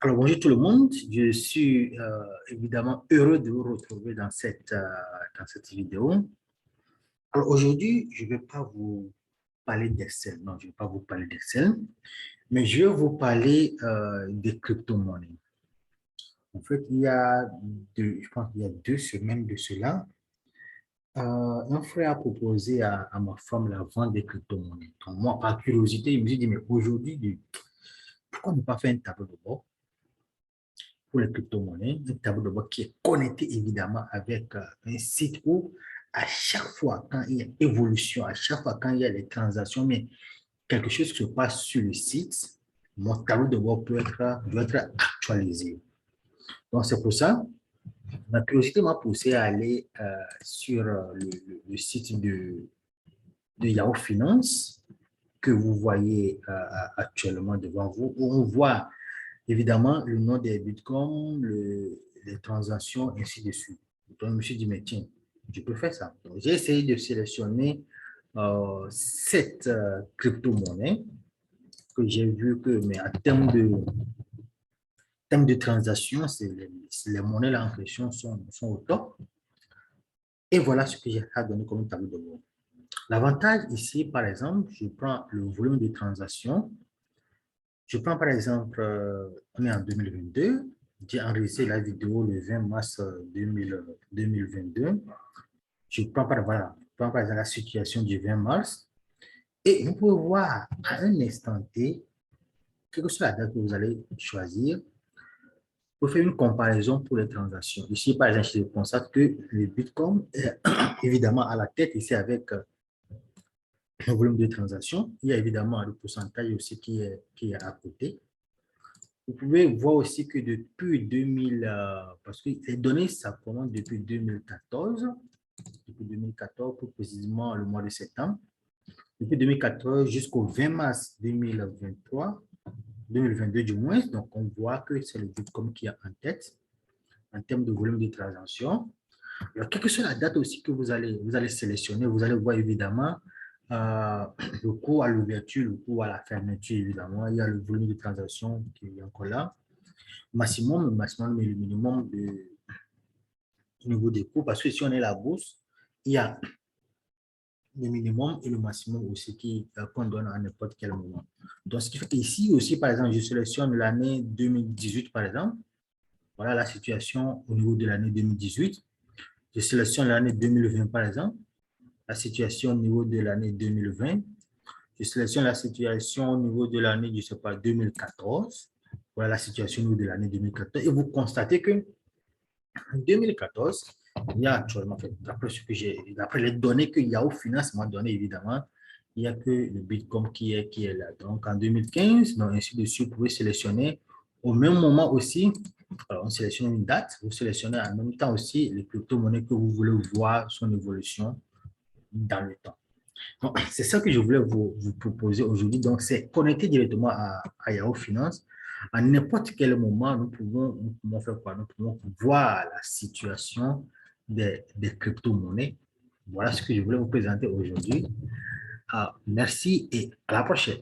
Alors, bonjour tout le monde. Je suis évidemment heureux de vous retrouver dans cette vidéo. Alors, aujourd'hui, je ne vais pas vous parler d'Excel. Non, je ne vais pas vous parler d'Excel, mais je vais vous parler des crypto-monnaies. En fait, je pense qu'il y a 2 semaines de cela, un frère a proposé à ma femme la vente des crypto-monnaies. Donc, moi, par curiosité, je me suis dit, mais aujourd'hui, pourquoi ne pas faire un tableau de bord pour les crypto-monnaies, un tableau de bord qui est connecté évidemment avec un site où à chaque fois quand il y a évolution, à chaque fois quand il y a des transactions, mais quelque chose qui se passe sur le site, mon tableau de bord doit être actualisé. Donc c'est pour ça, ma curiosité m'a poussé à aller sur le site de Yahoo Finance que vous voyez actuellement devant vous, où on voit évidemment le nom des bitcoins, les transactions, ainsi de suite. Donc, je me suis dit, mais tiens, je peux faire ça. Donc, j'ai essayé de sélectionner 7 crypto-monnaies que j'ai vu que, mais en termes de transactions, les monnaies là en question sont au top. Et voilà ce que j'ai à donner comme tableau de bord. L'avantage ici, par exemple, je prends le volume de transactions. Je prends par exemple, on est en 2022, j'ai enregistré la vidéo le 20 mars 2022. Voilà, je prends par exemple la situation du 20 mars et vous pouvez voir à un instant T, quelle que soit la date que vous allez choisir, pour faire une comparaison pour les transactions. Ici, par exemple, je constate que le Bitcoin est évidemment à la tête ici avec le volume de transactions. Il y a évidemment le pourcentage aussi qui est à côté. Vous pouvez voir aussi que depuis 2000, parce que les données, ça commence depuis 2014, plus précisément le mois de septembre, depuis 2014 jusqu'au 20 mars 2023, 2022 du moins, donc on voit que c'est le Bitcoin qui est en tête en termes de volume de transactions. Alors, quelle que soit la date aussi que vous allez sélectionner, vous allez voir évidemment euh, le cours à l'ouverture, le cours à la fermeture, évidemment. Il y a le volume de transactions qui est encore là. Maximum, le maximum, mais le minimum au niveau des coûts, parce que si on est la bourse, il y a le minimum et le maximum aussi qu'on donne à n'importe quel moment. Donc, ce qui fait qu'ici aussi, par exemple, je sélectionne l'année 2018, par exemple. Voilà la situation au niveau de l'année 2018. Je sélectionne l'année 2020, par exemple. La situation au niveau de l'année 2020. Je sélectionne la situation au niveau de l'année, je ne sais pas, 2014. Voilà la situation au niveau de l'année 2014. Et vous constatez que en 2014, il y a actuellement, d'après ce que d'après les données que Yahoo Finance m'a donné, évidemment, il n'y a que le Bitcoin qui est là. Donc, en 2015, donc ainsi de suite, vous pouvez sélectionner au même moment aussi, alors on sélectionne une date, vous sélectionnez en même temps aussi les crypto-monnaies que vous voulez voir son évolution dans le temps. Donc, c'est ça que je voulais vous proposer aujourd'hui. Donc, c'est connecter directement à Yahoo Finance. À n'importe quel moment, nous pouvons faire quoi? Nous pouvons voir la situation des crypto-monnaies. Voilà ce que je voulais vous présenter aujourd'hui. Merci et à la prochaine.